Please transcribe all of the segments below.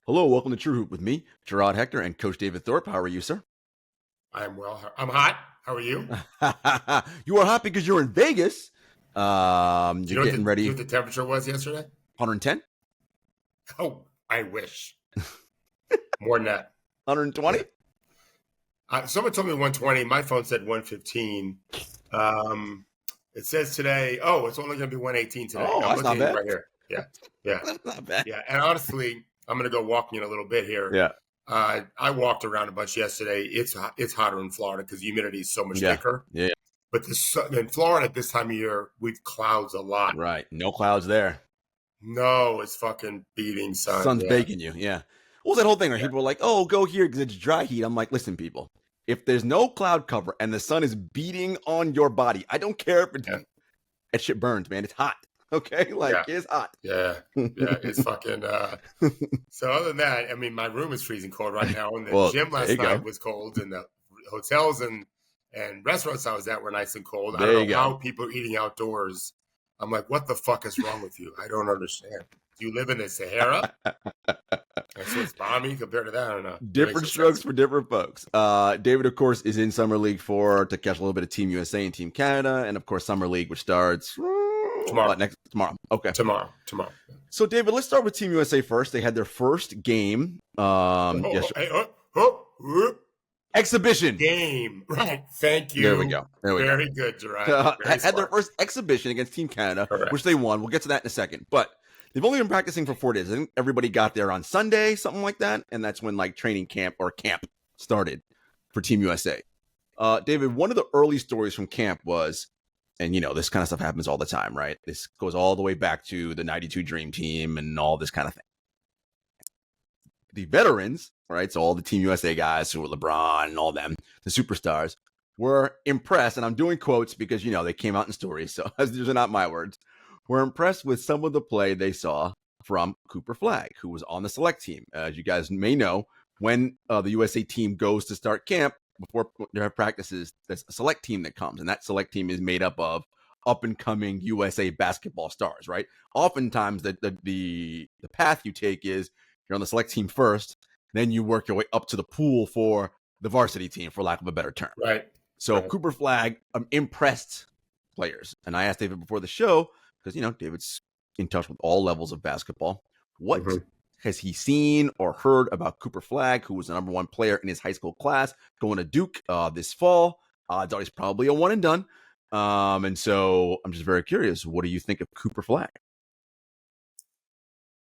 Hello, welcome to True Hoop with me, Jarod, Hector, and Coach David Thorpe. How are you, sir? I'm well. I'm hot. How are you? You are hot because you're in Vegas. Do You're getting ready. what the temperature was yesterday? 110? Oh, I wish. More than that. 120? Yeah. Someone told me 120. My phone said 115. It says today, it's only going to be 118 today. Oh, I'm that's not looking bad. right here. Yeah. Yeah. That's not bad. Yeah. And honestly, I'm going to go walking in a little bit here. Yeah. I walked around a bunch yesterday. It's hotter in Florida because the humidity is so much thicker. Yeah. But in Florida at this time of year, we've clouds a lot. Right. No clouds there. No, it's fucking beating sun. Sun's baking you. Yeah. What was that whole thing where people were like, oh, go here because it's dry heat? I'm like, listen, people, if there's no cloud cover and the sun is beating on your body, I don't care if that shit burns, man. It's hot. Okay? It's hot. Yeah. Yeah. It's fucking. So other than that, I mean, my room is freezing cold right now. And the gym last night was cold. And the hotels and restaurants I was at were nice and cold. I don't know how people are eating outdoors. I'm like, what the fuck is wrong with you? I don't understand. Do you live in the Sahara? So it's balmy compared to that. I don't know. Different strokes for different folks. David, of course, is in Summer League to catch a little bit of Team USA and Team Canada. And, of course, Summer League, which starts tomorrow. Okay. Tomorrow. So, David, let's start with Team USA first. They had their first game. Exhibition game. Right. Thank you. There we go. Very good, Jarod. Had their first exhibition against Team Canada, which they won. We'll get to that in a second. But they've only been practicing for 4 days. I think everybody got there on Sunday, something like that. And that's when training camp started for Team USA. David, one of the early stories from camp was, and this kind of stuff happens all the time, right? This goes all the way back to the 92 Dream Team and all this kind of thing. The veterans, right? So all the Team USA guys who were LeBron and all them, the superstars, were impressed. And I'm doing quotes because, they came out in stories. So these are not my words. Were impressed with some of the play they saw from Cooper Flagg, who was on the select team. As you guys may know, when the USA team goes to start camp, before their practices, there's a select team that comes. And that select team is made up of up-and-coming USA basketball stars, right? Oftentimes, the path you take is you're on the select team first, then you work your way up to the pool for the varsity team, for lack of a better term. Right. So Cooper Flagg impressed players. And I asked David before the show, because, David's in touch with all levels of basketball. What has he seen or heard about Cooper Flagg, who was the number one player in his high school class, going to Duke this fall? Odds are he's probably a one and done. And so I'm just very curious. What do you think of Cooper Flagg?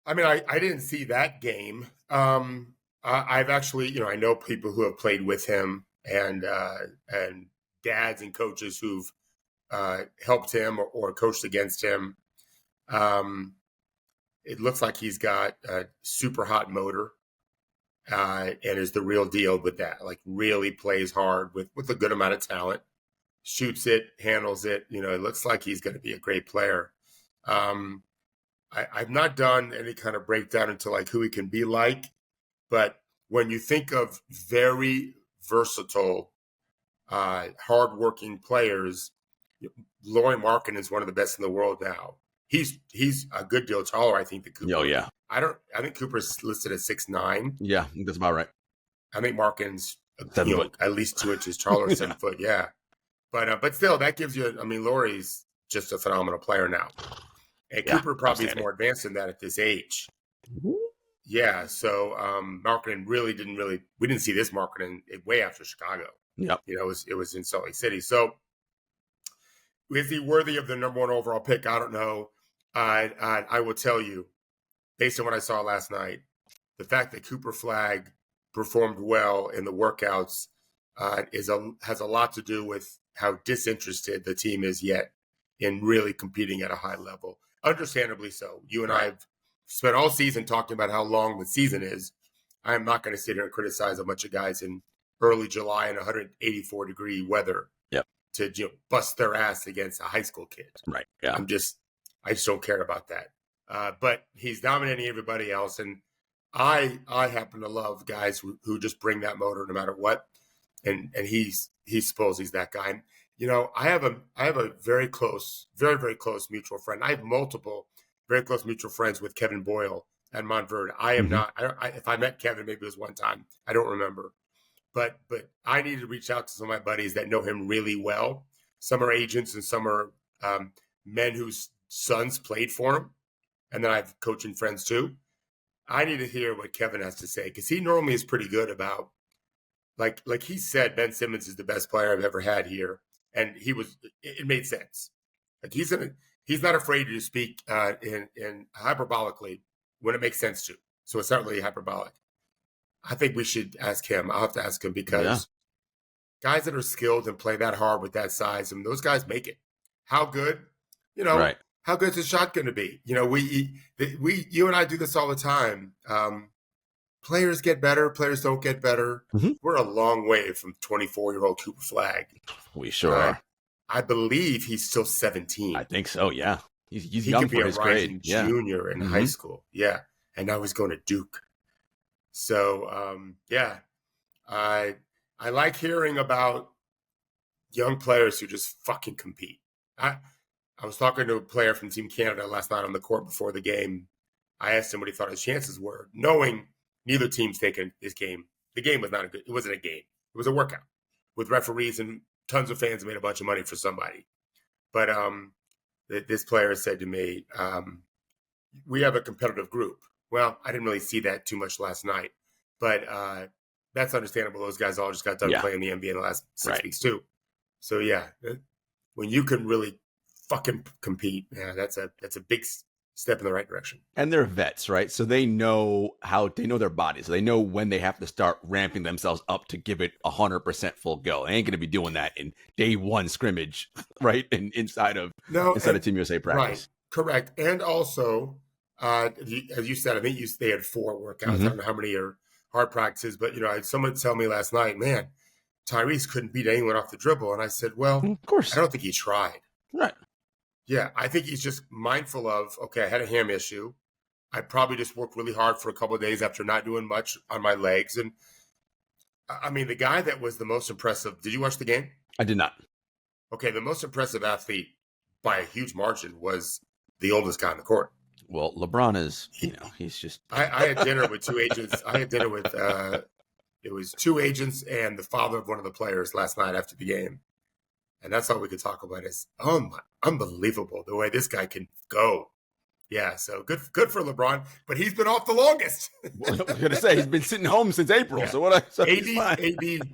I mean, I didn't see that game. I've actually, I know people who have played with him and dads and coaches who've helped him or coached against him. It looks like he's got a super hot motor and is the real deal with that. Like really plays hard with a good amount of talent, shoots it, handles it. It looks like he's going to be a great player. I've not done any kind of breakdown into who he can be like, but when you think of very versatile, hardworking players, Lauri Markkanen is one of the best in the world now. He's a good deal taller, I think, than Cooper. Oh yeah. I think Cooper's listed at 6'9". Yeah, that's about right. I think Markkanen's at least 2 inches taller, 7 foot. Yeah, but still, that gives you. I mean, Lauri's just a phenomenal player now. And Cooper probably is more advanced than that at this age. Yeah, so Markkanen we didn't see this Markkanen way after Chicago. Yeah, it was in Salt Lake City. So is he worthy of the number one overall pick? I don't know. I will tell you, based on what I saw last night, the fact that Cooper Flagg performed well in the workouts has a lot to do with how disinterested the team is yet in really competing at a high level. Understandably so. You and I have spent all season talking about how long the season is. I'm not going to sit here and criticize a bunch of guys in early July in 184-degree weather to bust their ass against a high school kid. Right. Yeah. I just don't care about that. But he's dominating everybody else, and I happen to love guys who just bring that motor no matter what. And he supposes he's that guy. I have a very close, very, very close mutual friend. I have multiple very close mutual friends with Kevin Boyle at Montverde. I am not. If I met Kevin, maybe it was one time. I don't remember. But I need to reach out to some of my buddies that know him really well. Some are agents and some are men whose sons played for him. And then I have coaching friends too. I need to hear what Kevin has to say because he normally is pretty good about, like he said, Ben Simmons is the best player I've ever had here. And it made sense. Like he's not afraid to speak in hyperbolically when it makes sense to. So it's not really hyperbolic. I think we should ask him. I'll have to ask him because guys that are skilled and play that hard with that size, and those guys make it. How good, Right. How good is the shot going to be? You and I do this all the time. Players get better. Players don't get better. Mm-hmm. We're a long way from 24-year-old Cooper Flagg. We sure are. I believe he's still 17. I think so. Yeah, he's he young could be for a his rising grade. Yeah. junior in high school. Yeah, and now he's going to Duke. So I like hearing about young players who just fucking compete. I was talking to a player from Team Canada last night on the court before the game. I asked him what he thought his chances were, knowing neither team's taken his game. The game was not it wasn't a game. It was a workout with referees and tons of fans made a bunch of money for somebody. But this player said to me, we have a competitive group. Well, I didn't really see that too much last night, but that's understandable. Those guys all just got done playing the NBA in the last 6 weeks too. So when you can really fucking compete, that's a big step in the right direction. And they're vets, right? So they know their bodies. They know when they have to start ramping themselves up to give it 100% full go. They ain't going to be doing that in day one scrimmage, right? And inside of Team USA practice. Right, correct. And also, as you said, I think they had 4 workouts. I don't know how many are hard practices, but I had someone tell me last night, man, Tyrese couldn't beat anyone off the dribble. And I said, well, of course. I don't think he tried. Right. Yeah, I think he's just mindful of, okay, I had a ham issue. I probably just worked really hard for a couple of days after not doing much on my legs. And I mean, the guy that was the most impressive, did you watch the game? I did not. Okay, the most impressive athlete by a huge margin was the oldest guy on the court. Well, LeBron is, he's just. I had dinner with 2 agents. I had dinner with, it was 2 agents and the father of one of the players last night after the game. And that's all we could talk about is, unbelievable the way this guy can go. Yeah, so good for LeBron, but he's been off the longest. Well, I was going to say, he's been sitting home since April. Yeah. So AD,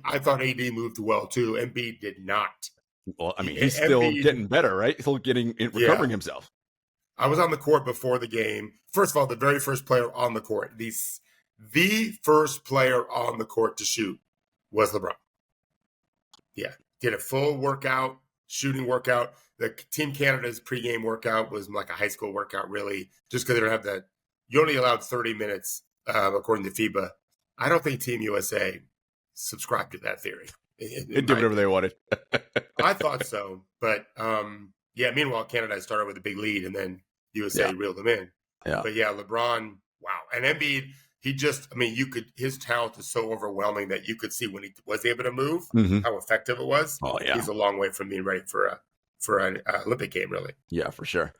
I thought AD moved well too. Embiid did not. Well, I mean, he's still getting better, right? Still recovering himself. I was on the court before the game. First of all, the very first player on the court, the first player on the court to shoot was LeBron. Yeah. Did a full workout, shooting workout. The Team Canada's pregame workout was like a high school workout, really, just because they don't have that. You only allowed 30 minutes, according to FIBA. I don't think Team USA subscribed to that theory. They did whatever they wanted. I thought so. But, meanwhile, Canada started with a big lead, and then USA reeled them in. Yeah. But, LeBron, wow. And Embiid, his talent is so overwhelming that you could see when he was able to move, how effective it was. Oh, yeah. He's a long way from being ready for an Olympic game, really. Yeah, for sure.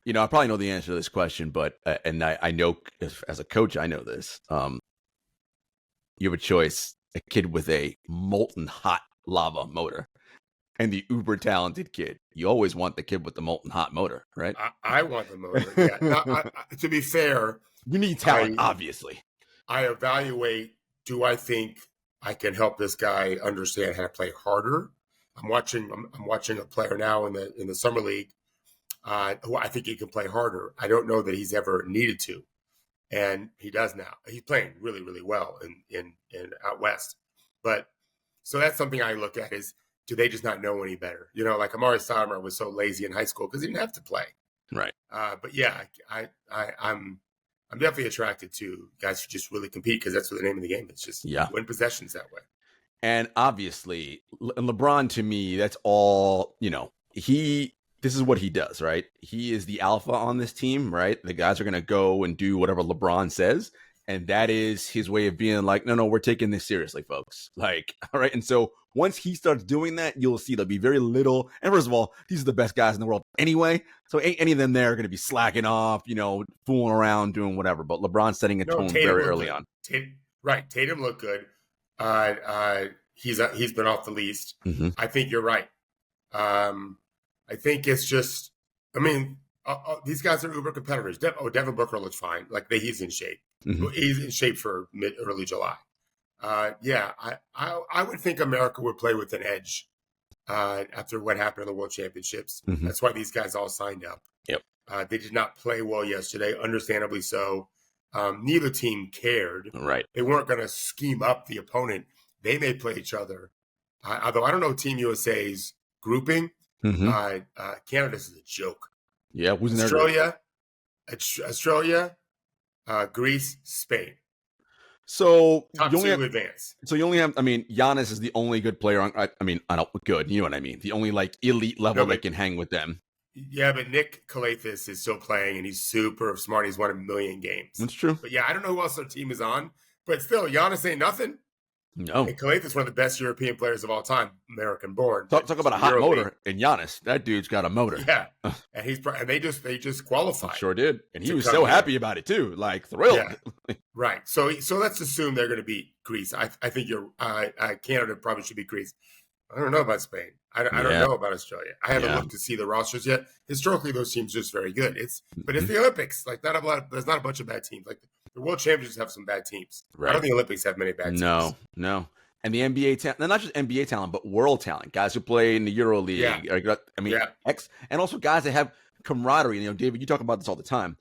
I probably know the answer to this question, but and I know as a coach, I know this. You have a choice: a kid with a molten hot lava motor, and the uber talented kid. You always want the kid with the molten hot motor, right? I want the motor. Yeah. Now, to be fair. You need talent, obviously. I evaluate, do I think I can help this guy understand how to play harder? I'm watching a player now in the summer league who I think he can play harder. I don't know that he's ever needed to. And he does now. He's playing really, really well in out west. But so that's something I look at is, do they just not know any better? Like Amari Stoudemire was so lazy in high school because he didn't have to play. Right. But yeah, I'm definitely attracted to guys who just really compete because that's what the name of the game is. Just win possessions that way. And obviously, LeBron, to me, that's all, this is what he does, right? He is the alpha on this team, right? The guys are going to go and do whatever LeBron says. And that is his way of being like, no, we're taking this seriously, folks. Like, all right. And so once he starts doing that, you'll see there'll be very little. And first of all, these are the best guys in the world anyway. So ain't any of them there are going to be slacking off, fooling around, doing whatever. But LeBron's setting a tone very early on. Tatum looked good. He's been off the least. Mm-hmm. I think you're right. I think it's just, these guys are uber competitors. Devin Booker looks fine. Like he's in shape. Mm-hmm. He's in shape for early July. I would think America would play with an edge after what happened in the World Championships. Mm-hmm. That's why these guys all signed up. Yep. They did not play well yesterday, understandably so. Neither team cared. Right. They weren't going to scheme up the opponent. They may play each other. Although I don't know Team USA's grouping. Mm-hmm. Canada's is a joke. Yeah, who's in there? Australia, Greece, Spain. So top two advance. So you only have, Giannis is the only good player on. I don't good. You know what I mean? The only elite level that can hang with them. Yeah, but Nick Kawhis is still playing, and he's super smart. He's won 1 million games. That's true. But yeah, I don't know who else their team is on, but still, Giannis ain't nothing. No. And Kawhis is one of the best European players of all time, American-born. Talk about a hot motor in Giannis. That dude's got a motor. Yeah, and they just qualified. Sure did, and he was so happy about it too, thrilled. Yeah. Right. So let's assume they're going to beat Greece. I think Canada probably should beat Greece. I don't know about Spain. I don't know about Australia. I haven't looked to see the rosters yet. Historically, those teams are just very good. But it's the Olympics. There's not a bunch of bad teams. The World Championships have some bad teams. Right. I don't think the Olympics have many bad teams. No. And the NBA talent, not just NBA talent, but world talent. Guys who play in the Euro League. Yeah. And also guys that have camaraderie. David, you talk about this all the time.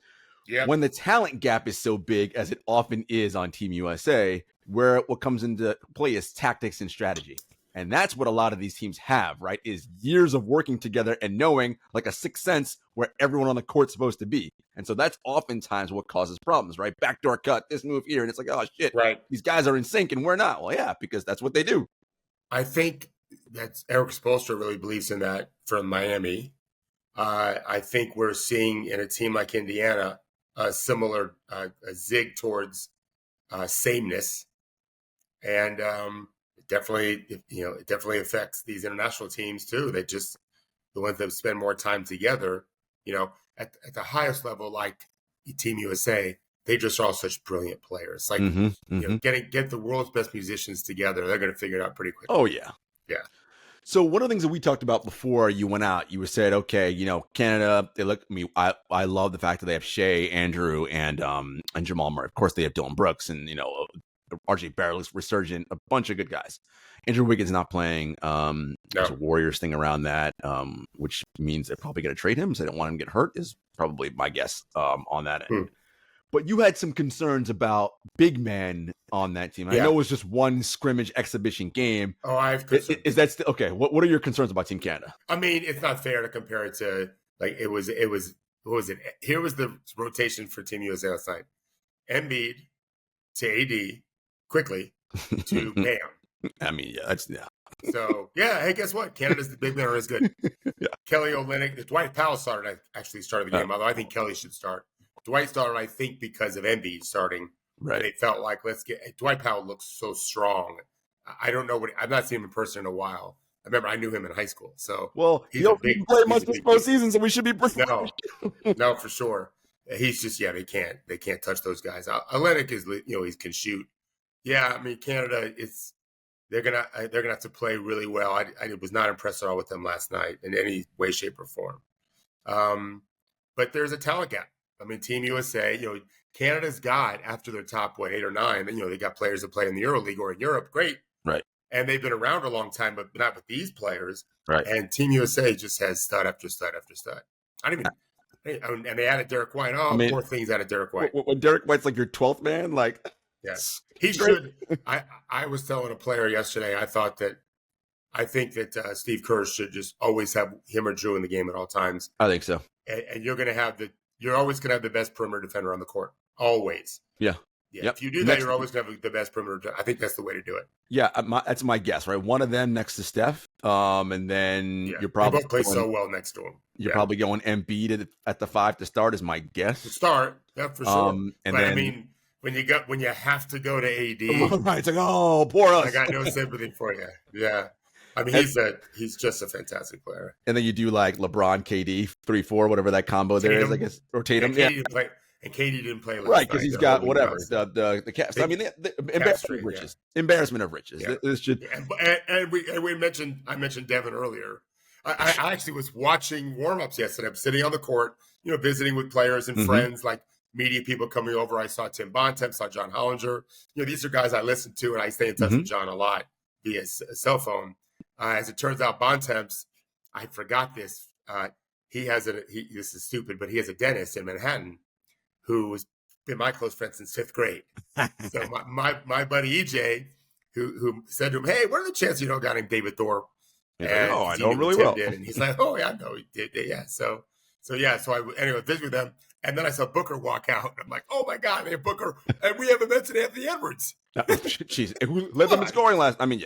Yeah. When the talent gap is so big, as it often is on Team USA, what comes into play is tactics and strategy. And that's what a lot of these teams have, right? Is years of working together and knowing, like a sixth sense, where everyone on the court's supposed to be. And so that's oftentimes what causes problems, right? Backdoor cut, this move here. And it's like, oh, shit, right. These guys are in sync and we're not. Well, yeah, because that's what they do. I think that Eric Spoelstra really believes in that from Miami. I think we're seeing in a team like Indiana a similar a zig towards sameness. And it definitely affects these international teams too. They just the ones that spend more time together, at the highest level, like Team USA, they just are all such brilliant players. Get the world's best musicians together, they're going to figure it out pretty quickly. Oh yeah. So one of the things that we talked about before you went out, you said, okay, Canada, they look. I love the fact that they have Shea, Andrew, and Jamal Murray. Of course, they have Dylan Brooks and RJ Barrett's resurgent, a bunch of good guys. Andrew Wiggins not playing. There's a Warriors thing around that, which means they're probably going to trade him. So they don't want him to get hurt is probably my guess on that end. But you had some concerns about big men on that team. I know it was just one scrimmage exhibition game. Oh, I have concerns. Is that still okay? What are your concerns about Team Canada? It's not fair to compare it to it was what was it? Here was the rotation for Team USA last night. Embiid to AD quickly to Bam. So hey, guess what? Canada's the big men are as good. Kelly Olynyk, Dwight Powell started the game. Although I think Kelly should start. Dwight started, I think, because of Embiid starting. Right. They felt like Dwight Powell looks so strong. I don't know I've not seen him in person in a while. I remember I knew him in high school. So he don't play much this postseason, so we should be No, for sure. He's just they can't touch those guys. Olynyk is he can shoot. Yeah, Canada, they're gonna have to play really well. I was not impressed at all with them last night in any way, shape, or form. But there's a talent gap. Team USA, Canada's got after their top 8 or 9. They got players that play in the Euro League or in Europe. Great, right? And they've been around a long time, but not with these players. Right. And Team USA just has stud after stud after stud. And they added Derek White. Poor things added Derek White. When Derek White's like your 12th man, yes, he should. I was telling a player yesterday. I think that Steve Kerr should just always have him or Drew in the game at all times. I think so. And you're always going to have the best perimeter defender on the court. Always. Yeah. Yep. If you do that, you're always going to have the best perimeter. I think that's the way to do it. Yeah, that's my guess, right? One of them next to Steph, and then you're probably they both play so well next to him. You're probably going Embiid at the 5 to start is my guess. To start, yeah, for sure. When you have to go to AD, right? It's like, oh, poor us. I got no sympathy for you. Yeah, I mean, he's just a fantastic player. And then you do like LeBron, KD, 3-4, whatever that combo there is, I guess, or Tatum. And KD didn't play last right, because he's got whatever the caps. I mean, the embarrassment of riches. Yeah. Embarrassment of riches. Yeah. This should. And we mentioned. I mentioned Devin earlier. I actually was watching warm-ups yesterday. I'm sitting on the court, visiting with players and friends, like media people coming over. I saw Tim Bontemps, saw John Hollinger. These are guys I listen to, and I stay in touch with John a lot via cell phone. As it turns out, Bontemps, I forgot this. He has this is stupid, but he has a dentist in Manhattan who's been my close friend since 5th grade. So my buddy EJ, who said to him, "Hey, what are the chances you know a guy named David Thorpe?" And I know him really well. And he's like, "Oh yeah, I know he did. Yeah." So I visit with them, and then I saw Booker walk out. And I'm like, "Oh my God, they have Booker, and we haven't mentioned Anthony Edwards." Jeez, who led them in scoring last? I mean,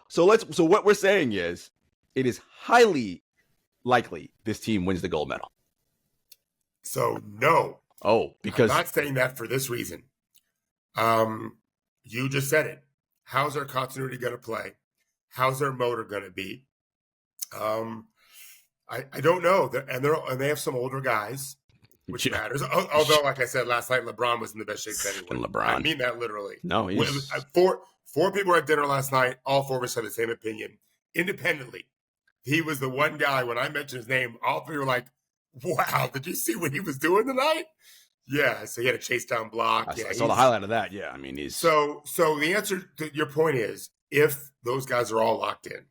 So what we're saying is, it is highly likely this team wins the gold medal. So no. Oh, because I'm not saying that for this reason. You just said it. How's our continuity going to play? How's their motor going to be? I don't know. And they have some older guys, which matters. Although, like I said last night, LeBron was in the best shape anyway. LeBron. I mean that literally. No, he's... Four people were at dinner last night. All four of us had the same opinion, independently. He was the one guy, when I mentioned his name, all three were like, "Wow, did you see what he was doing tonight?" Yeah, so he had a chase down block. I saw the highlight of that. Yeah, I mean, he's... So the answer to your point is, if those guys are all locked in,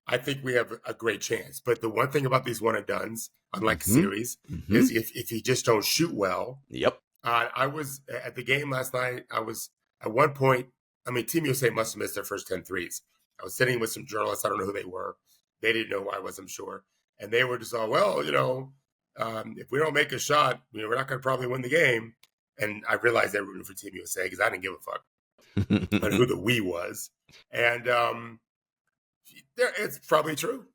I think we have a great chance. But the one thing about these one and dones, unlike a series, is if you just don't shoot well. Yep. I was at the game last night. I was at one point. I mean, Team USA must have missed their first 10 threes. I was sitting with some journalists. I don't know who they were. They didn't know who I was, I'm sure. And they were just all, well, if we don't make a shot, we're not going to probably win the game. And I realized they were rooting for Team USA because I didn't give a fuck on who the we was. And it's probably true.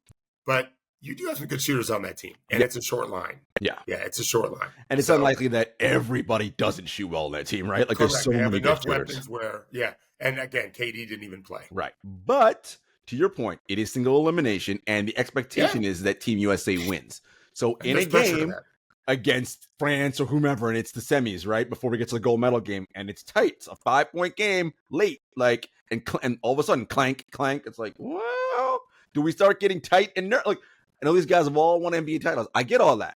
But you do have some good shooters on that team. And it's a short line. Yeah. Yeah, it's a short line. And it's unlikely that everybody doesn't shoot well on that team, right? Like, correct. There's so they have many enough good shooters. weapons where, and again, KD didn't even play. Right. But to your point, it is single elimination, and the expectation is that Team USA wins. So in a game against France or whomever, and it's the semis, right, before we get to the gold medal game, and it's tight. It's a 5-point game late, and all of a sudden, clank. It's like, well, do we start getting tight and like? I know these guys have all won NBA titles. I get all that.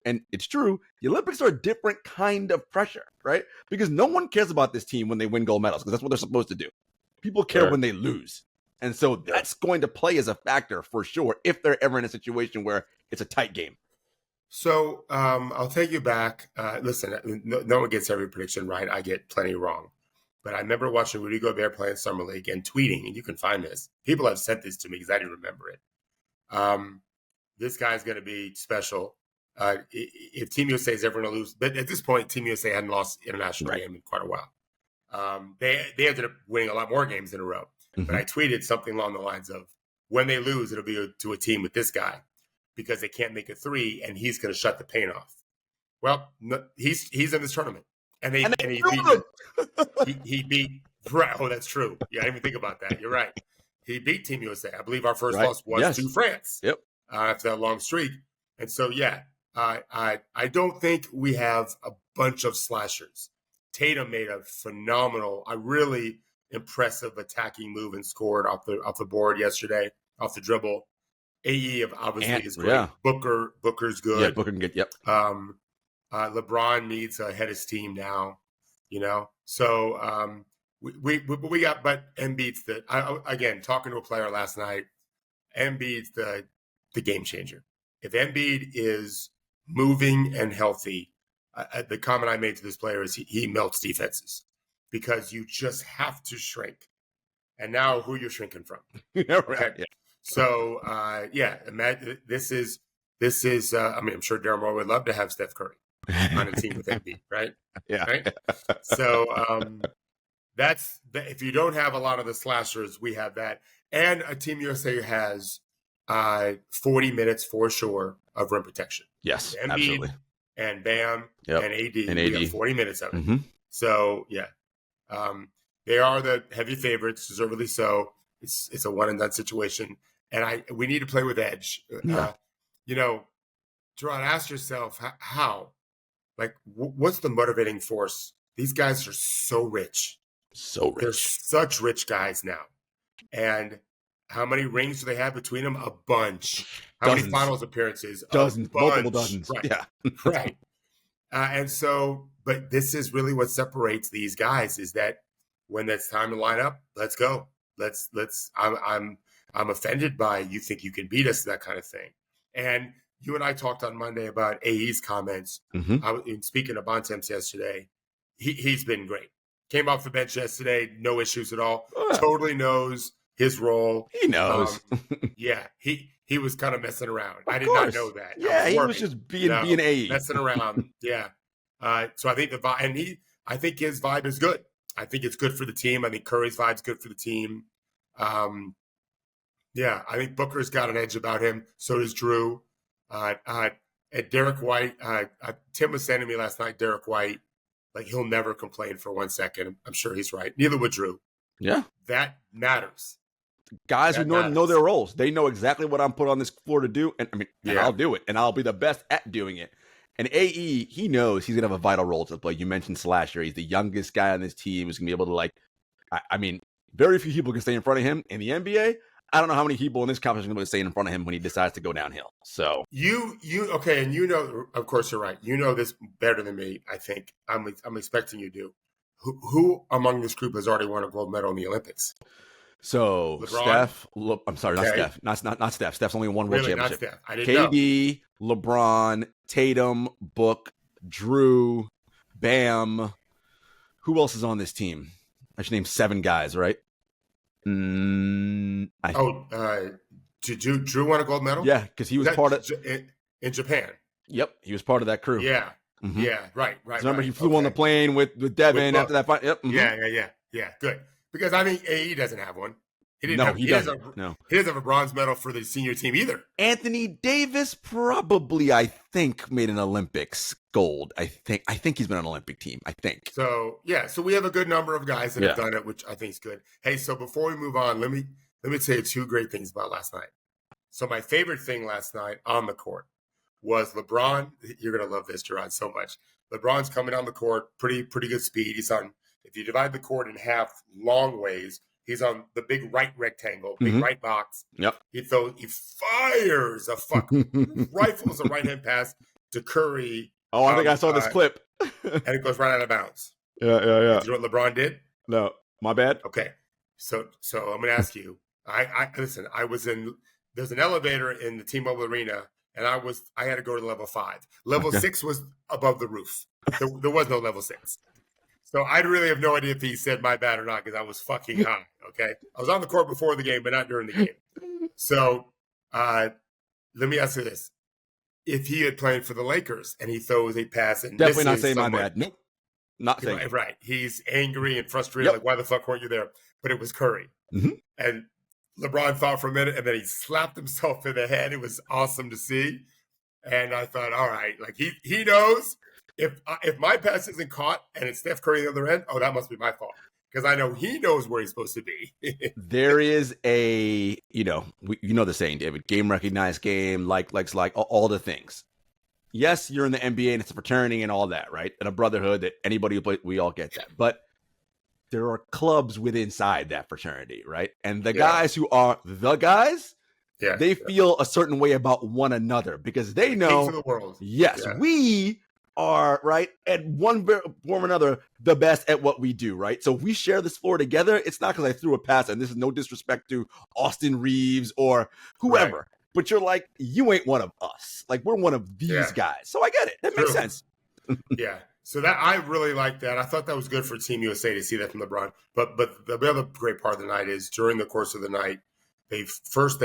And it's true, the Olympics are a different kind of pressure, right? Because no one cares about this team when they win gold medals, because that's what they're supposed to do. People care when they lose. And so that's going to play as a factor for sure if they're ever in a situation where it's a tight game. So I'll take you back. Listen, no one gets every prediction right. I get plenty wrong. But I remember watching Rudy Gobert play in Summer League and tweeting, and you can find this. People have sent this to me because I didn't remember it. This guy's going to be special. If Team USA is ever going to lose, but at this point, Team USA hadn't lost international game in quite a while. They ended up winning a lot more games in a row. But I tweeted something along the lines of, when they lose, it'll be to a team with this guy because they can't make a three, and he's going to shut the paint off. Well, no, he's in this tournament, and he beat. Right. Oh, that's true. Yeah, I didn't even think about that. You're right. He beat Team USA. I believe our first loss was to France. Yep. After that long streak, and so I don't think we have a bunch of slashers. Tatum made a phenomenal, really impressive attacking move and scored off the board yesterday, off the dribble. AE obviously is great. Yeah. Booker's good. Yeah, Booker can get. Yep. LeBron needs to head his team now. So we got, but Embiid's again, talking to a player last night. Embiid's the game changer. If Embiid is moving and healthy, the comment I made to this player is he melts defenses because you just have to shrink. And now who you're shrinking from? Right. Yeah. So imagine this is. I'm sure Daryl Moore would love to have Steph Curry on a team with Embiid, right? Yeah. Right. So that's if you don't have a lot of the slashers, we have that, and a Team USA has 40 minutes for sure of rim protection. Yes, Embiid, absolutely. And Bam and AD. We have 40 minutes of it. So they are the heavy favorites, deservedly so. It's a one and done situation, and we need to play with edge. Yeah. Jarod, ask yourself how, like, what's the motivating force? These guys are so rich. So rich. They're such rich guys now. And how many rings do they have between them? A bunch. How Dozens. many finals appearances? Dozens. Multiple dozens. Right. Yeah. Right. And so, but this is really what separates these guys is that when it's time to line up, let's go. I'm offended by you think you can beat us, that kind of thing. And you and I talked on Monday about AE's comments. In speaking to Bontemps yesterday, he's been great. Came off the bench yesterday, no issues at all. Totally knows his role. He knows. Yeah, he was kind of messing around. I did course. not know that. Yeah, he was just being AE. Messing around. Yeah. So I think the vibe, and I think his vibe is good. I think it's good for the team. I think Curry's vibe's good for the team. Yeah, I think Booker's got an edge about him. So does Drew. And Derek White, Tim was saying to me last night, Derek White, like he'll never complain for 1 second. I'm sure he's right. Neither would Drew. Yeah. That matters. Guys who know their roles. They know exactly what I'm put on this floor to do. And and I'll do it. And I'll be the best at doing it. And AE, he knows he's going to have a vital role to play. You mentioned Slasher. He's the youngest guy on this team who's going to be able to, very few people can stay in front of him. In the NBA, I don't know how many people in this competition are going to stay in front of him when he decides to go downhill. So okay, and of course you're right. You know this better than me, I think. I'm expecting you do. Who among this group has already won a gold medal in the Olympics? So LeBron? Steph, I'm sorry, not Steph. Not Steph. Steph's only won world championship. Not Steph. I didn't KD, LeBron, Tatum, Book, Drew, Bam. Who else is on this team? I should name 7 guys, right? Drew won a gold medal? Yeah, because he was part of in Japan. Yep, he was part of that crew. Yeah. Mm-hmm. Yeah, right. Remember, he flew on the plane with Devin after that fight. Yep. Mm-hmm. Yeah. Good. Because AE doesn't have one. He doesn't. He doesn't have a bronze medal for the senior team either. Anthony Davis probably, I think, made an Olympics gold. I think he's been on an Olympic team. I think. So so we have a good number of guys that have done it, which I think is good. Hey, so before we move on, let me tell you 2 great things about last night. So my favorite thing last night on the court was LeBron. You're gonna love this, Jarod, so much. LeBron's coming on the court, pretty good speed. He's on. If you divide the court in half, long ways. He's on the big right rectangle, big right box. Yep. He fires a fucking rifles a right hand pass to Curry. Oh, I think I saw this clip. And it goes right out of bounds. Yeah. You know what LeBron did? No, my bad. Okay. So I'm gonna ask you. I listen, there's an elevator in the T-Mobile Arena, and I had to go to level 5. Level 6 was above the roof. There was no level 6. So I really have no idea if he said my bad or not because I was fucking high, okay? I was on the court before the game, but not during the game. So let me ask you this. If he had played for the Lakers and he throws a pass and definitely not saying my bad. Nope. Not saying right. He's angry and frustrated, like, why the fuck weren't you there? But it was Curry. Mm-hmm. And LeBron thought for a minute, and then he slapped himself in the head. It was awesome to see. And I thought, all right, like he knows. If my pass isn't caught and it's Steph Curry on the other end, that must be my fault because I know he knows where he's supposed to be. There is the saying, David, game recognized game, like all the things. Yes, you're in the NBA and it's a fraternity and all that, right? And a brotherhood that anybody who plays, we all get that. But there are clubs inside that fraternity, right? And the guys who are the guys, they feel a certain way about one another because they know, kings of the world. Yes, we are, right, at one form or another, the best at what we do, right? So if we share this floor together, it's not because I threw a pass, and this is no disrespect to Austin Reeves or whoever, but you're like, you ain't one of us. Like, we're one of these guys. So I get it. That makes sense. Yeah. So that I really like that. I thought that was good for Team USA to see that from LeBron. But the other great part of the night is during the course of the night, they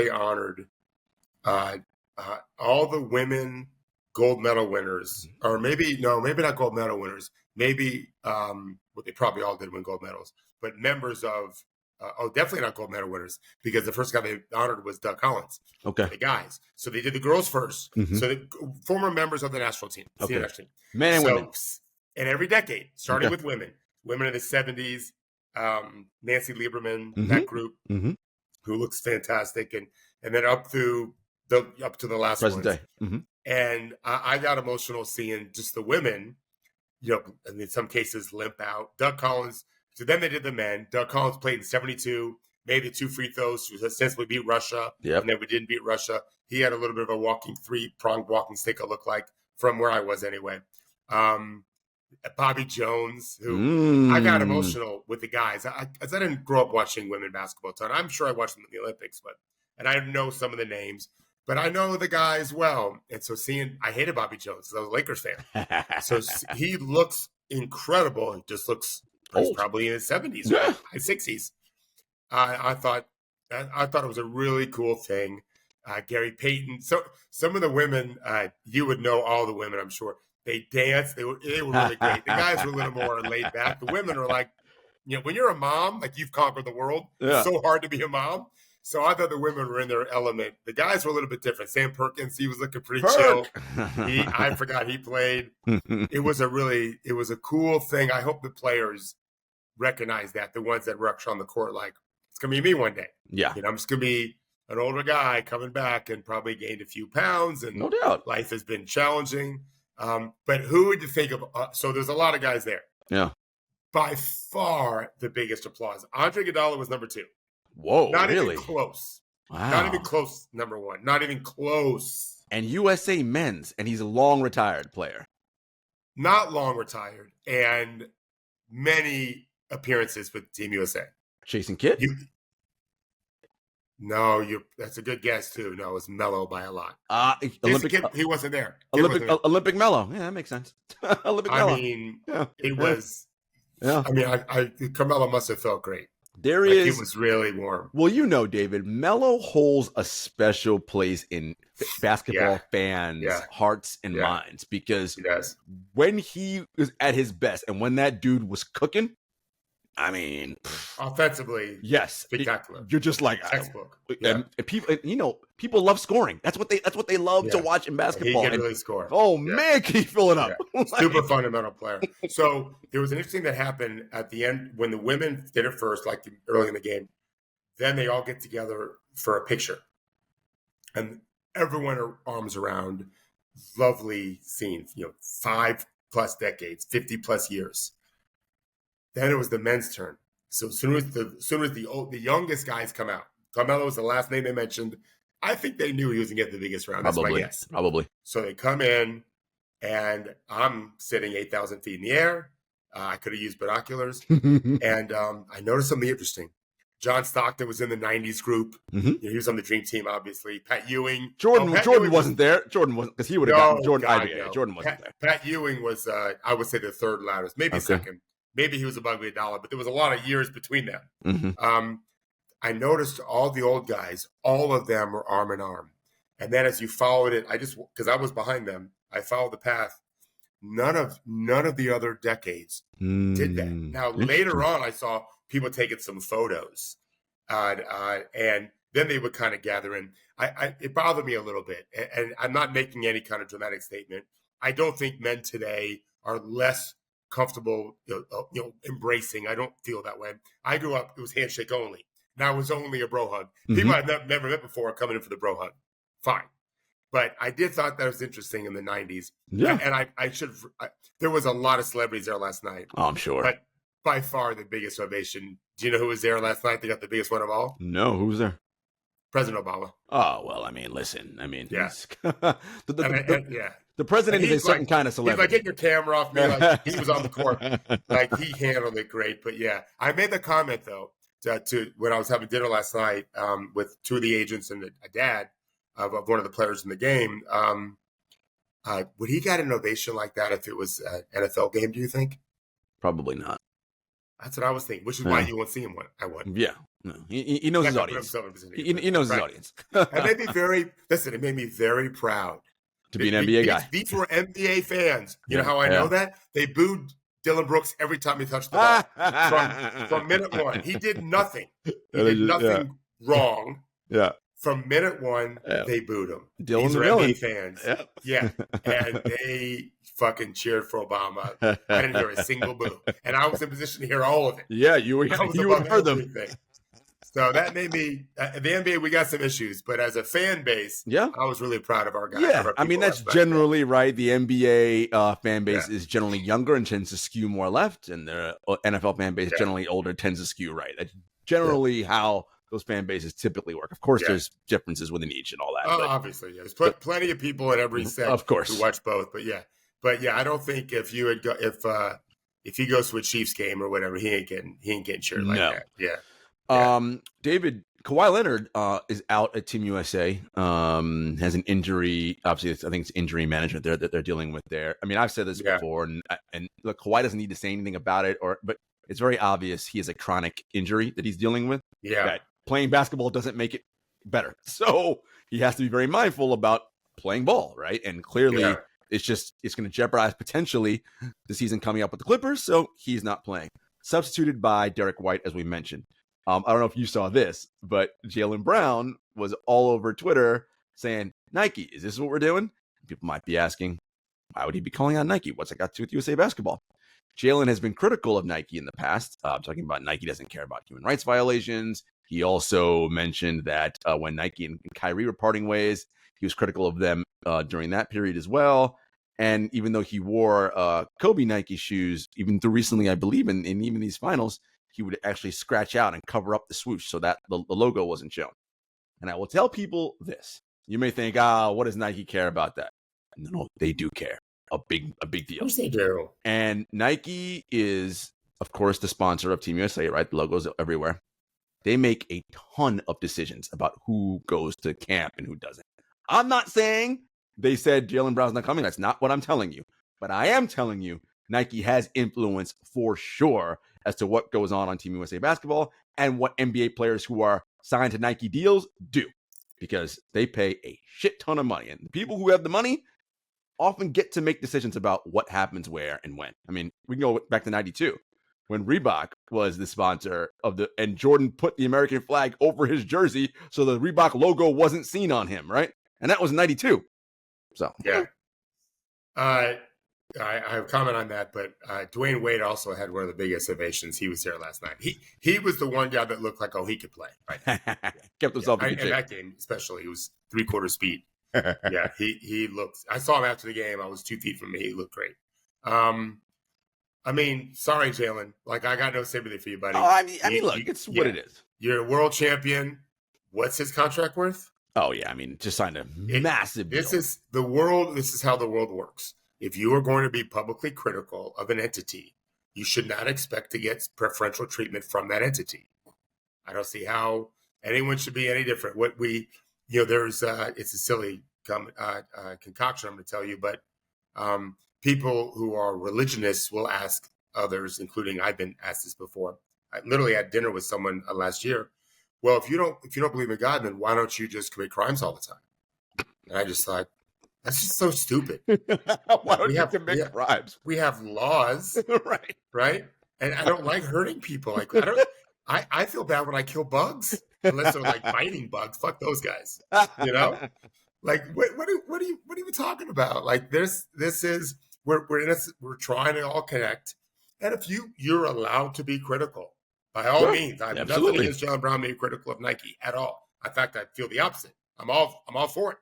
honored all the women gold medal winners, or maybe not gold medal winners. Maybe what they probably all did win gold medals, but members of definitely not gold medal winners because the first guy they honored was Doug Collins. Okay, the guys. So they did the girls first. Mm-hmm. So the former members of the national team, men and women, in every decade, starting with women in the 70s, Nancy Lieberman, that group. Mm-hmm. who looks fantastic, and then up to the last present ones. day. Mm-hmm. And I got emotional seeing just the women, and in some cases limp out. Doug Collins. So then they did the men. Doug Collins played in 72, made the 2 free throws to essentially beat Russia. Yep. And then we didn't beat Russia. He had a little bit of a 3-pronged walking stick, it looked like, from where I was anyway. Bobby Jones, who I got emotional with the guys. I didn't grow up watching women basketball a ton. I'm sure I watched them in the Olympics, and I know some of the names, but I know the guys well. And so I hated Bobby Jones because I was a Lakers fan. So he looks incredible. He just looks he's probably in his 70s, right? His 60s. I thought it was a really cool thing. Gary Payton. So some of the women, you would know all the women, I'm sure. They danced. They were really great. The guys were a little more laid back. The women are like, when you're a mom, like you've conquered the world. Yeah. It's so hard to be a mom. So I thought the women were in their element. The guys were a little bit different. Sam Perkins, he was looking pretty chill. I forgot he played. It was a cool thing. I hope the players recognize that, the ones that rush on the court, like, it's going to be me one day. Yeah. I'm just going to be an older guy coming back and probably gained a few pounds. And no doubt, life has been challenging. But who would you think of? So there's a lot of guys there. Yeah. By far, the biggest applause. Andre Iguodala was number 2. Whoa, not really? Even close. Wow. Not even close, number 1. Not even close. And USA men's, and he's a long retired player. Not long retired, and many appearances with Team USA. Jason Kidd? That's a good guess too. No, it was Melo by a lot. Olympic, he wasn't there. Olympic Melo. Yeah, that makes sense. Olympic Melo. I mean, it was. Yeah. I mean, Carmelo must have felt great. It was really warm. Well, David, Melo holds a special place in basketball fans' hearts and minds because when he was at his best and when that dude was cooking, I mean, offensively, yes, spectacular. You're just like textbook. And people love scoring. That's what they love to watch in basketball. He can really score. Oh man, can he fill it up? Yeah. Super fundamental player. So there was an interesting that happened at the end when the women did it first, like early in the game. Then they all get together for a picture, and everyone are arms around. Lovely scene. 5+ decades, 50+ years. Then it was the men's turn. So as soon as the youngest guys come out, Carmelo was the last name they mentioned. I think they knew he was going to get the biggest round. That's my guess. Probably. So they come in, and I'm sitting 8,000 feet in the air. I could have used binoculars. And I noticed something interesting. John Stockton was in the 90s group. Mm-hmm. He was on the Dream Team, obviously. Pat Ewing. Jordan wasn't there. Jordan wasn't, because he would have gotten Jordan IBA. No. Jordan wasn't there. Pat Ewing was, I would say, the third loudest, maybe second. Maybe he was above Iguodala, but there was a lot of years between them. Mm-hmm. I noticed all the old guys, all of them were arm in arm. And then as you followed it, because I was behind them, I followed the path. None of the other decades did that. Now, later on, I saw people taking some photos. And then they would kind of gather in. It bothered me a little bit. And I'm not making any kind of dramatic statement. I don't think men today are less comfortable, embracing. I don't feel that way. I grew up, it was handshake only. Now it was only a bro hug. Mm-hmm. People I've never met before are coming in for the bro hug. Fine. But I did thought that was interesting in the 90s. Yeah. And there was a lot of celebrities there last night. Oh, I'm sure. But by far the biggest ovation. Do you know who was there last night? They got the biggest one of all? No, who was there? President Obama. Oh, well, I mean, listen. I mean, yeah. The president is a certain kind of celebrity. He's like, get your camera off me. Like, he was on the court. Like, he handled it great. But, yeah, I made the comment, though, to when I was having dinner last night with 2 of the agents and a dad of one of the players in the game. Would he get an ovation like that if it was an NFL game, do you think? Probably not. That's what I was thinking, which is why you won't see him one. I wouldn't. Yeah. No. He knows his audience. He knows his audience. It made me very proud. To be an NBA guy. These were NBA fans. You know how I know that? They booed Dylan Brooks every time he touched the ball. from minute one. He did nothing. He did nothing wrong. Yeah. From minute one, they booed him. These were NBA fans. Yeah. And they fucking cheered for Obama. I didn't hear a single boo. And I was in position to hear all of it. Yeah, you would have heard them. So that made me the NBA. We got some issues, but as a fan base, Yeah, I was really proud of our guys. yeah. I mean, that's generally right. The NBA fan base is generally younger and tends to skew more left, and the NFL fan base generally older tends to skew right. That's generally how those fan bases typically work. Of course, there's differences within each and all that. Oh, obviously, there's plenty of people in every set, of course, who watch both. But yeah, I don't think if you had if he goes to a Chiefs game or whatever, he ain't getting cheered like that. Yeah. David, Kawhi Leonard is out at Team USA. Has an injury. Obviously, I think it's injury management that they're dealing with there. I mean, I've said this before, and look, Kawhi doesn't need to say anything about it, but it's very obvious he has a chronic injury that he's dealing with. Yeah. That playing basketball doesn't make it better. So he has to be very mindful about playing ball, right? And clearly it's going to jeopardize potentially the season coming up with the Clippers. So he's not playing. Substituted by Derek White, as we mentioned. I don't know if you saw this, but Jaylen Brown was all over Twitter saying, Nike, is this what we're doing? People might be asking, why would he be calling out Nike? What's it got to do with USA basketball? Jaylen has been critical of Nike in the past. Talking about Nike doesn't care about human rights violations. He also mentioned that when Nike and Kyrie were parting ways, he was critical of them during that period as well. And even though he wore Kobe Nike shoes, even through recently, I believe, in even these finals, he would actually scratch out and cover up the swoosh so that the logo wasn't shown. And I will tell people this. You may think, what does Nike care about that? No, they do care. A big deal. Of course they do. And Nike is, of course, the sponsor of Team USA, right? The logos everywhere. They make a ton of decisions about who goes to camp and who doesn't. I'm not saying they said Jaylen Brown's not coming. That's not what I'm telling you. But I am telling you Nike has influence for sure as to what goes on Team USA basketball and what NBA players who are signed to Nike deals do, because they pay a shit ton of money. And the people who have the money often get to make decisions about what happens where and when. I mean, we can go back to 92 when Reebok was the sponsor and Jordan put the American flag over his jersey so the Reebok logo wasn't seen on him, right? And that was 92. So yeah. I have a comment on that, but Dwayne Wade also had one of the biggest ovations. He was there last night. He was the one guy that looked like, he could play. Right? Kept himself in in that game, especially. He was 3/4 speed. Yeah, he looked. I saw him after the game. I was 2 feet from him. He looked great. I mean, sorry, Jaylen. Like, I got no sympathy for you, buddy. I mean, look, it's what it is. You're a world champion. What's his contract worth? Oh yeah, I mean, just signed a massive deal. This is the world. This is how the world works. If you are going to be publicly critical of an entity, you should not expect to get preferential treatment from that entity. I don't see how anyone should be any different. There's it's a silly concoction I'm going to tell you, but people who are religionists will ask others, including I've been asked this before. I literally had dinner with someone last year. Well, if you don't believe in God, then why don't you just commit crimes all the time? And I just thought, that's just so stupid. Why don't you commit crimes? We have laws, right? And I don't like hurting people. Like I feel bad when I kill bugs, unless they're like biting bugs. Fuck those guys. You know, like what are you talking about? Like this is we're trying to all connect, and if you're allowed to be critical, by all means. I have nothing against Jaylen Brown being critical of Nike at all. In fact, I feel the opposite. I'm all for it.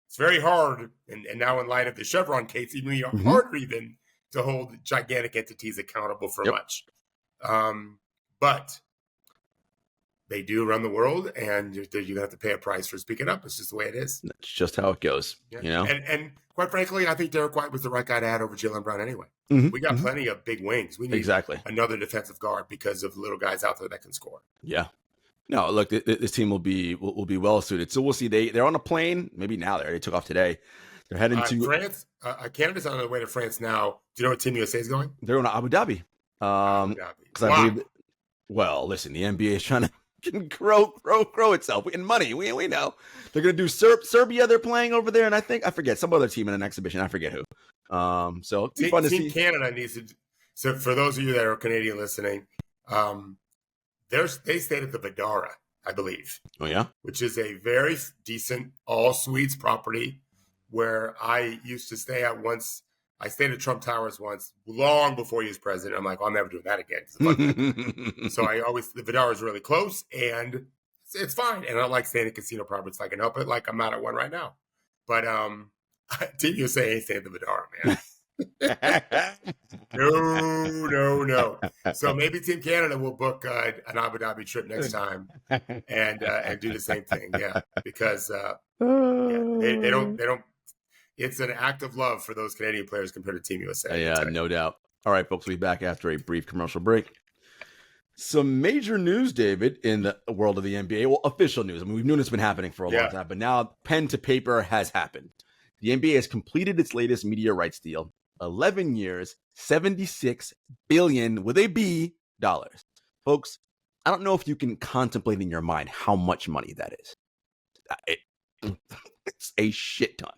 It's very hard, and now in light of the Chevron case, even harder even to hold gigantic entities accountable for much. But they do run the world, and you have to pay a price for speaking up. It's just the way it is. That's just how it goes. Yeah. You know, and quite frankly, I think Derek White was the right guy to add over Jaylen Brown anyway. Mm-hmm. We got plenty of big wings. We need another defensive guard because of little guys out there that can score. Yeah. No, look, this team will be well suited. So we'll see. They're on a plane. Maybe now they took off today. They're heading to France. Canada's on their way to France now. Do you know where Team USA is going? They're going to Abu Dhabi. Abu Dhabi. I believe. Well, listen, the NBA is trying to grow itself in money. We know they're going to do Serbia. They're playing over there, and I forget some other team in an exhibition. I forget who. So it's fun to see. Canada needs to. So for those of you that are Canadian listening, they stayed at the Vidara, I believe. Oh yeah, which is a very decent all suites property where I used to stay at once I stayed at Trump Towers once, long before he was president. I'm like, I'm never doing that again. So the Vidar is really close, and it's fine. And I like staying at casino properties. I can help it. Like I'm not at one right now. But Team USA ain't staying at the Vidar, man. No. So maybe Team Canada will book an Abu Dhabi trip next time and do the same thing. Yeah, because they don't. It's an act of love for those Canadian players compared to Team USA. Yeah, no doubt. All right, folks, we'll be back after a brief commercial break. Some major news, David, in the world of the NBA. Well, official news. I mean, we've known it's been happening for a long time, but now pen to paper has happened. The NBA has completed its latest media rights deal. 11 years, $76 billion with a B dollars. Folks, I don't know if you can contemplate in your mind how much money that is. It's a shit ton.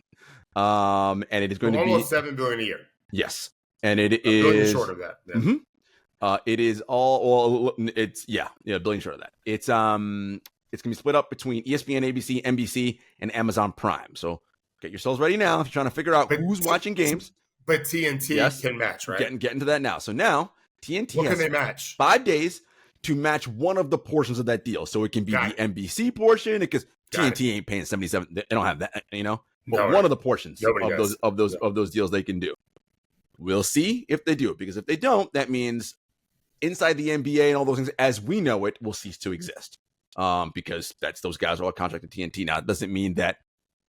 And it is going to be almost $7 billion a year. Yes, and it is $1 billion short of that. Yeah. Mm-hmm. It is all. Well, it's $1 billion short of that. It's going to be split up between ESPN, ABC, NBC, and Amazon Prime. So get yourselves ready now if you're trying to figure out who's watching games. But TNT can match, right? Getting to that now. So now TNT what has can they match? 5 days to match one of the portions of that deal. So it can be the NBC portion because TNT ain't paying 77. They don't have that, But one of the portions of those deals they can do. We'll see if they do it, because if they don't, that means inside the NBA and all those things as we know it will cease to exist. Because those guys are all contracted to TNT. Now, it doesn't mean that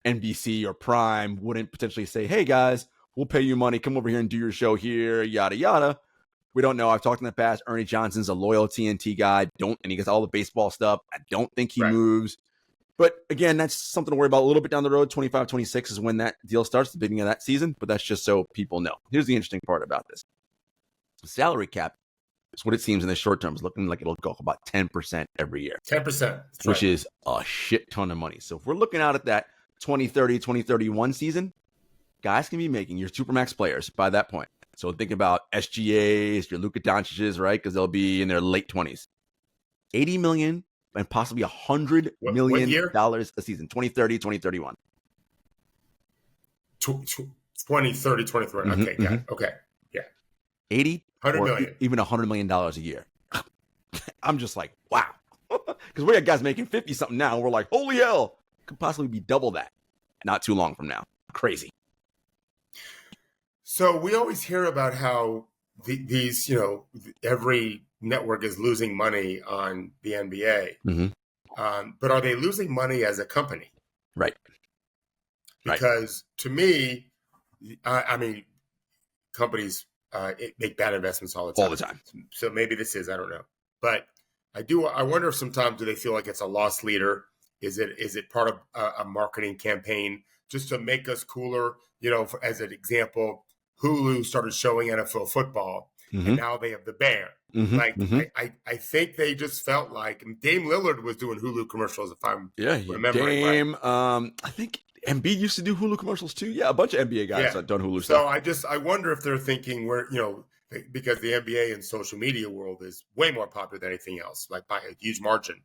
NBC or Prime wouldn't potentially say, hey guys, we'll pay you money, come over here and do your show here, yada yada. We don't know. I've talked in the past. Ernie Johnson's a loyal TNT guy. And he gets all the baseball stuff. I don't think he moves. But again, that's something to worry about a little bit down the road. 25, 26 is when that deal starts, the beginning of that season. But that's just so people know. Here's the interesting part about this. The salary cap is what it seems in the short term is looking like it'll go up about 10% every year. 10%. Which is a shit ton of money. So if we're looking out at that 2030, 2031 season, guys can be making your Supermax players by that point. So think about SGAs, your Luka Doncic's, right? Because they'll be in their late 20s. $80 million and possibly $100 million a season. 2030, 2031. 2030, 2031. Okay, got it. Okay, yeah. 80, 100 million. Even $100 million a year. I'm just like, wow. Because we got guys making 50 something now. And we're like, holy hell. Could possibly be double that not too long from now. Crazy. So we always hear about how these, every network is losing money on the NBA. Mm-hmm. But are they losing money as a company? Right. Because to me, I mean, companies make bad investments all the time. All the time. So maybe this is, I don't know. But I wonder if sometimes do they feel like it's a loss leader? Is it part of a marketing campaign just to make us cooler? As an example, Hulu started showing NFL football, and now they have the Bear. I think they just felt like Dame Lillard was doing Hulu commercials, if I'm remembering Dame, right. I think Embiid used to do Hulu commercials too. Yeah, a bunch of NBA guys have done Hulu stuff. So I wonder if they're thinking because the NBA and social media world is way more popular than anything else, like by a huge margin.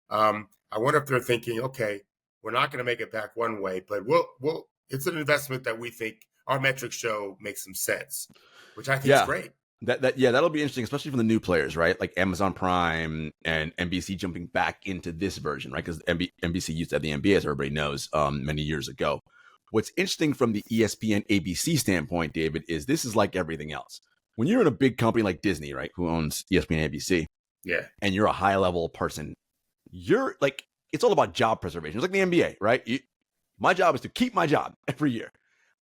I wonder if they're thinking, okay, we're not going to make it back one way, but we'll it's an investment that we think our metrics show makes some sense, which I think is great. That'll be interesting, especially for the new players, right? Like Amazon Prime and NBC jumping back into this version, right? Because NBC used to have the NBA, as everybody knows, many years ago. What's interesting from the ESPN ABC standpoint, David, is this is like everything else. When you're in a big company like Disney, right, who owns ESPN ABC, and you're a high level person, you're like, it's all about job preservation. It's like the NBA, right? My job is to keep my job every year.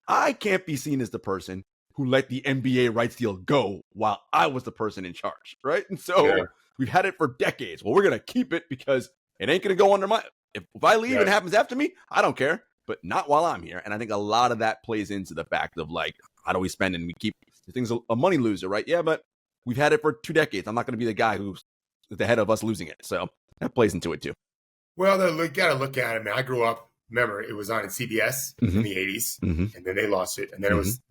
I can't be seen as the person who let the NBA rights deal go while I was the person in charge, right? And so we've had it for decades. Well, we're going to keep it because it ain't going to go under my... If I leave and it happens after me, I don't care, but not while I'm here. And I think a lot of that plays into the fact of like, how do we spend and we keep things a money loser, right? Yeah, but we've had it for 2 decades. I'm not going to be the guy who's at the head of us losing it. So that plays into it too. Well, you got to look at it, man. I grew up, remember, it was on in CBS in the 80s, and then they lost it. And then it was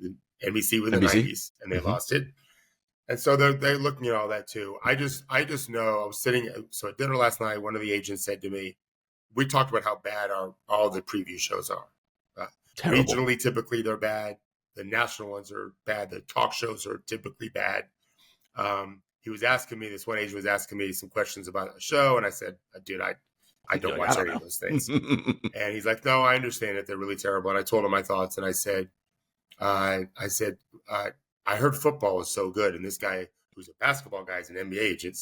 NBC with the 90s, and they lost it. And so they're looking at all that too. I just know I was sitting, so at dinner last night, one of the agents said to me, we talked about how bad all the preview shows are. Regionally, typically they're bad. the national ones are bad. The talk shows are typically bad. He was asking me, this one agent was asking me some questions about the show. And I said, dude, I don't watch any of those things. And he's like, no, I understand it. They're really terrible. And I told him my thoughts. And I said, I heard football is so good. And this guy, who's a basketball guy, is an NBA agent,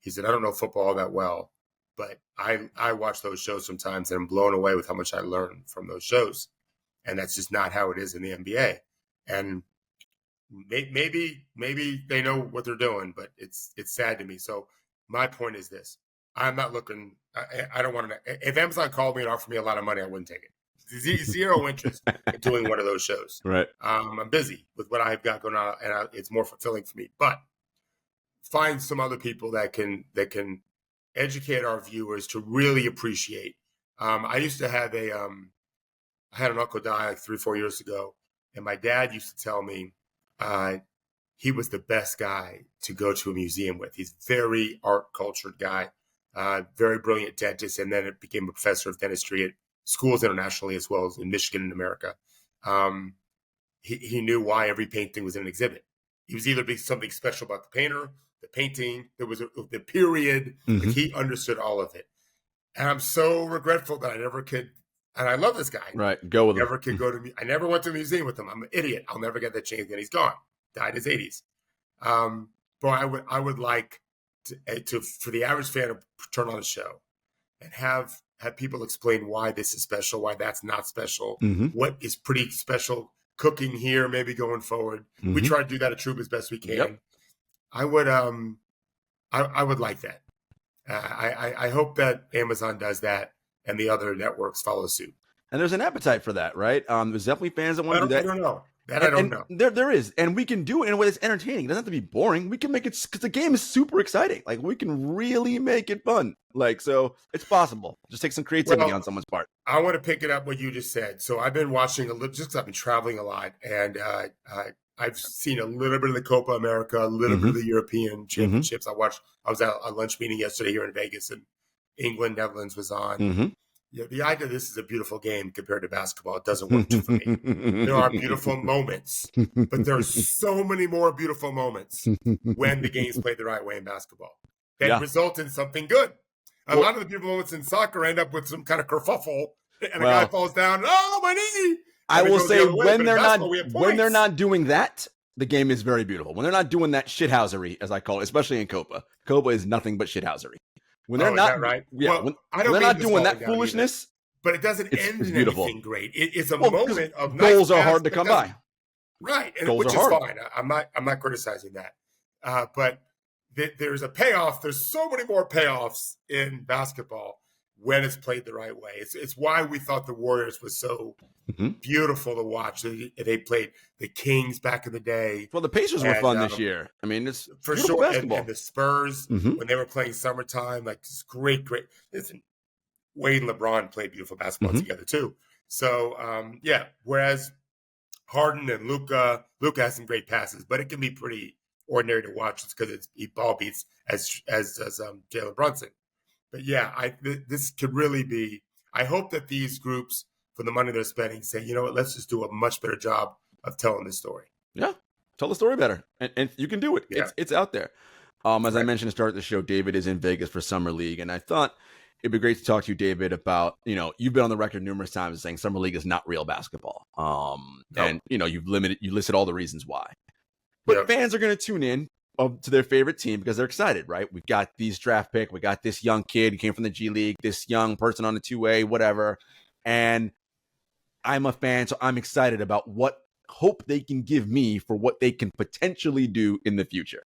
he said, I don't know football all that well, but I watch those shows sometimes and I'm blown away with how much I learn from those shows. And that's just not how it is in the NBA. And maybe they know what they're doing, but it's sad to me. So my point is this. I'm not looking, I don't want to, if Amazon called me and offered me a lot of money, I wouldn't take it. Zero interest in doing one of those shows. Right. I'm busy with what I've got going on, and it's more fulfilling for me. But find some other people that can educate our viewers to really appreciate. I used to have I had an uncle die like 3-4 years ago, and my dad used to tell me he was the best guy to go to a museum with. He's a very art cultured guy, very brilliant dentist, and then it became a professor of dentistry at schools internationally as well as in Michigan and America. He knew why every painting was in an exhibit. He was either being something special about the painter, the painting, there was the period. Mm-hmm. Like he understood all of it. And I'm so regretful that I never could. And I love this guy. Right. Go with him. Never could go to me. I never went to a museum with him. I'm an idiot. I'll never get that chance. And he's gone. Died in his 80s. But I would like to for the average fan to turn on a show and have people explain why this is special, why that's not special, mm-hmm. what is pretty special cooking here, maybe going forward. Mm-hmm. We try to do that at Troop as best we can. Yep. I would like that. I hope that Amazon does that and the other networks follow suit. And there's an appetite for that, right? There's definitely fans that want to do that. I don't know. I don't know. There is. And we can do it in a way that's entertaining. It doesn't have to be boring. We can make it, because the game is super exciting. Like, we can really make it fun. Like, so it's possible. Just take some creativity on someone's part. I want to pick it up what you just said. So I've been watching a little, just because I've been traveling a lot. And I've seen a little bit of the Copa America, a little bit of the European Championships. I was at a lunch meeting yesterday here in Vegas, and England, Netherlands was on. Yeah, the idea this is a beautiful game compared to basketball, it doesn't work for me. There are beautiful moments, but there are so many more beautiful moments when the game's played the right way in basketball that result in something good. A lot of the beautiful moments in soccer end up with some kind of kerfuffle, and a guy falls down. Oh, my knee! I will say when they're not doing that, the game is very beautiful. When they're not doing that shithousery, as I call it, especially in Copa. Copa is nothing but shithousery. When they're not, right? Yeah, well, when they're not doing that foolishness, but it doesn't end in anything great. It's a moment of goals are hard to come by, right? And which is fine. I'm not criticizing that, but there's a payoff. There's so many more payoffs in basketball when it's played the right way. It's why we thought the Warriors was so beautiful to watch. They played the Kings back in the day. Well, the Pacers were fun this year. I mean, it's for sure. And the Spurs, when they were playing summertime, like it's great. Listen, Wade and LeBron played beautiful basketball together too. So, whereas Harden and Luka has some great passes, but it can be pretty ordinary to watch. It's because he ball beats as Jaylen Brunson. But yeah, this could really be. I hope that these groups, for the money they're spending, say, you know what, let's just do a much better job of telling this story. Yeah, tell the story better, and you can do it. Yeah. It's out there. As I mentioned to start the show, David is in Vegas for Summer League, and I thought it'd be great to talk to you, David, about, you've been on the record numerous times saying Summer League is not real basketball. And you listed all the reasons why. But fans are going to tune in to their favorite team because they're excited, right? We've got these draft pick, we got this young kid who came from the G League, this young person on the 2A, whatever. And I'm a fan, so I'm excited about what hope they can give me for what they can potentially do in the future.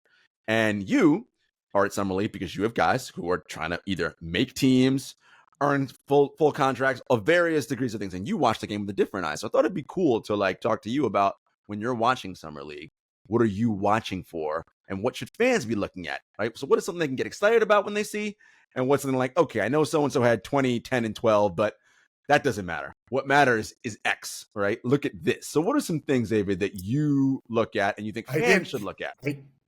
And you are at Summer League because you have guys who are trying to either make teams, earn full contracts of various degrees of things, and you watch the game with a different eye. So I thought it'd be cool to talk to you about when you're watching Summer League. What are you watching for, and what should fans be looking at, right? So what is something they can get excited about when they see, and what's something like, okay, I know so-and-so had 20, 10, and 12, but that doesn't matter. What matters is X, right? Look at this. So what are some things, David, that you look at and you think fans should look at?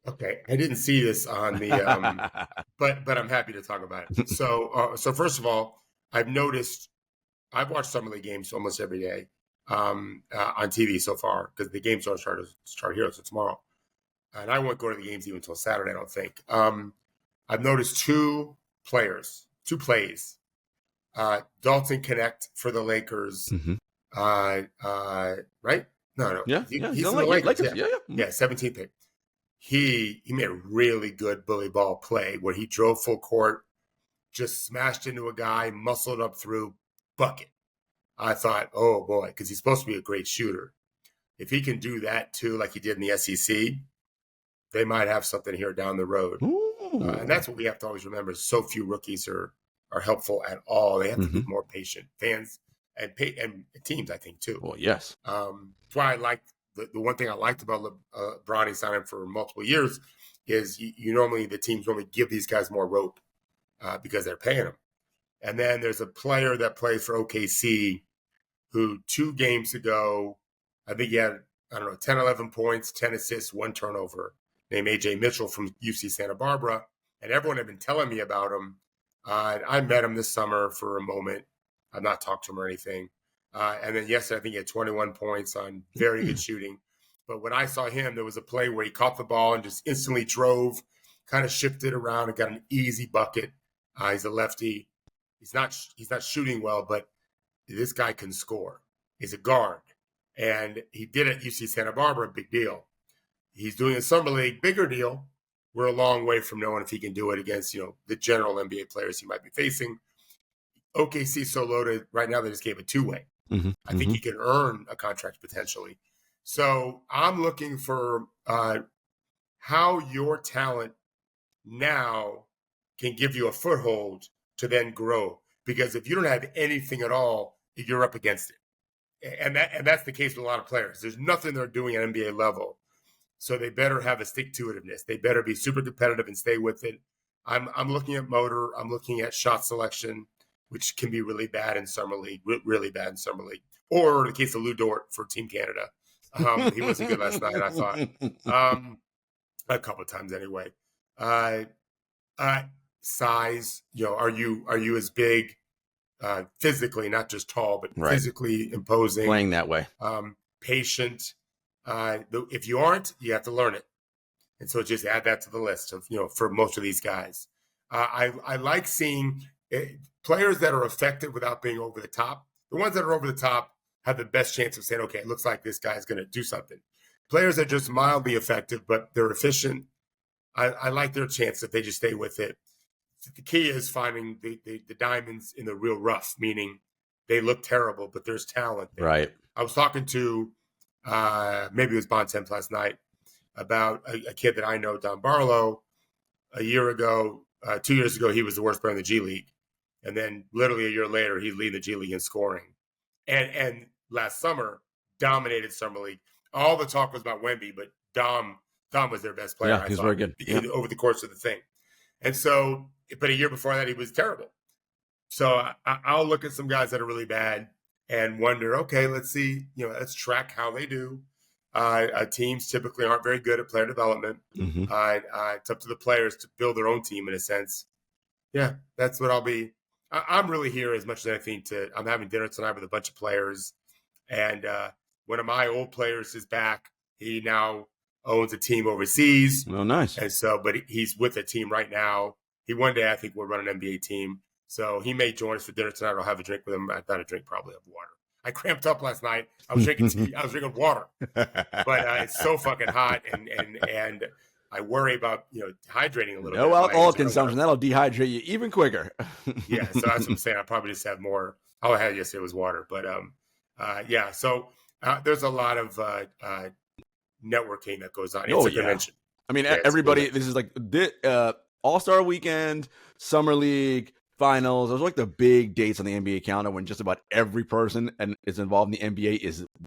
Okay, I didn't see this on the, but I'm happy to talk about it. So first of all, I've watched Summer League games almost every day. on TV so far, because the games don't start here, so tomorrow. And I won't go to the games even until Saturday, I don't think. I've noticed two plays. Dalton Connect for the Lakers. Mm-hmm. Right? No. Yeah, he's in the Lakers. Yeah. Yeah, 17th pick. He made a really good bully ball play where he drove full court, just smashed into a guy, muscled up through, bucket. I thought, oh boy, because he's supposed to be a great shooter. If he can do that too, like he did in the SEC, they might have something here down the road. And that's what we have to always remember. So few rookies are helpful at all. They have to be more patient. Fans and teams, I think, too. Well, yes. That's why I liked the one thing I liked about Bronny signing for multiple years is the teams normally give these guys more rope because they're paying them. And then there's a player that plays for OKC who 2 games ago, I think he had, 10, 11 points, 10 assists, 1 turnover, named AJ Mitchell from UC Santa Barbara. And everyone had been telling me about him. I met him this summer for a moment. I've not talked to him or anything. And then yesterday, I think he had 21 points on very good shooting. But when I saw him, there was a play where he caught the ball and just instantly drove, kind of shifted around and got an easy bucket. He's a lefty. He's not shooting well, but this guy can score. He's a guard. And he did it at UC Santa Barbara, big deal. He's doing a summer league, bigger deal. We're a long way from knowing if he can do it against, the general NBA players he might be facing. OKC so loaded right now, they just gave a 2-way. I think he can earn a contract potentially. So I'm looking for how your talent now can give you a foothold to then grow. Because if you don't have anything at all, you're up against it. And that's the case with a lot of players. There's nothing they're doing at NBA level. So they better have a stick-to-itiveness. They better be super competitive and stay with it. I'm looking at motor. I'm looking at shot selection, which can be really bad in summer league, really bad in summer league. Or the case of Lou Dort for Team Canada. He wasn't good last night, I thought. A couple of times anyway. Size, are you as big physically, not just tall, but physically imposing, playing that way, patient. If you aren't, you have to learn it, and so just add that to the list of for most of these guys. I like seeing players that are effective without being over the top. The ones that are over the top have the best chance of saying, okay, it looks like this guy's going to do something. Players that are just mildly effective, but they're efficient. I like their chance if they just stay with it. The key is finding the diamonds in the real rough, meaning they look terrible, but there's talent there. Right. I was talking to, maybe it was Bontemps last night, about a kid that I know, Don Barlow. A year ago, 2 years ago, he was the worst player in the G League. And then literally a year later, he's leading the G League in scoring. And last summer, dominated Summer League. All the talk was about Wemby, but Dom was their best player. Yeah, he's very good. Over the course of the thing. And so, but a year before that, he was terrible. So I'll look at some guys that are really bad and wonder, okay, let's see, let's track how they do. Teams typically aren't very good at player development. It's up to the players to build their own team in a sense. Yeah, that's what I'll be. I'm really here as much as anything I'm having dinner tonight with a bunch of players. And one of my old players is back. He now owns a team overseas. Oh, nice. And so, but he's with a team right now. One day I think we'll run an NBA team. So he may join us for dinner tonight. I'll have a drink with him. Not a drink, probably have water. I cramped up last night. I was drinking tea. I was drinking water. But it's so fucking hot, and I worry about hydrating a little bit. No alcohol consumption. That'll dehydrate you even quicker. Yeah, so that's what I'm saying. I'll probably just have more. All I had yesterday was water. But yeah, so there's a lot of networking that goes on. It's a convention. I mean, everybody, this is like All-Star Weekend, Summer League, Finals. Those are like the big dates on the NBA calendar when just about every person and is involved in the NBA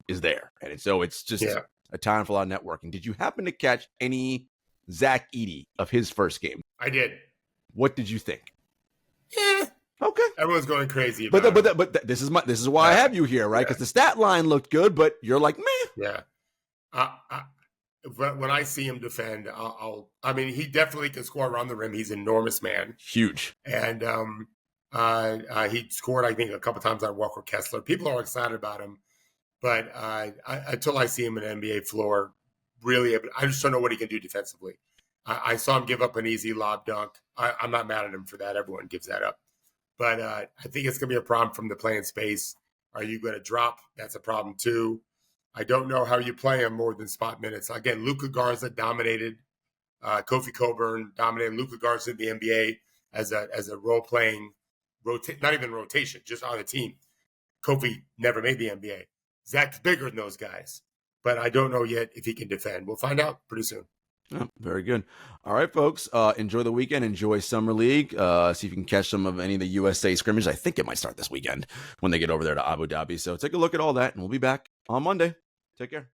is there. And so it's just a time for a lot of networking. Did you happen to catch any Zach Edey of his first game? I did. What did you think? Yeah. Okay. Everyone's going crazy about it. But this is why I have you here, right? Because the stat line looked good, but you're like, meh. Yeah. When I see him defend, I mean, he definitely can score around the rim. He's an enormous man. Huge. And he scored, I think, a couple times on Walker Kessler. People are excited about him. But until I see him on an NBA floor, really, I just don't know what he can do defensively. I saw him give up an easy lob dunk. I'm not mad at him for that. Everyone gives that up. But I think it's going to be a problem from the playing space. Are you going to drop? That's a problem too. I don't know how you play him more than spot minutes. Again, Luka Garza dominated. Kofi Coburn dominated. Luka Garza in the NBA as a role-playing, not even rotation, just on the team. Kofi never made the NBA. Zach's bigger than those guys. But I don't know yet if he can defend. We'll find out pretty soon. Oh, very good. All right, folks. Enjoy the weekend. Enjoy Summer League. See if you can catch some of any of the USA scrimmages. I think it might start this weekend when they get over there to Abu Dhabi. So take a look at all that, and we'll be back on Monday. Take care.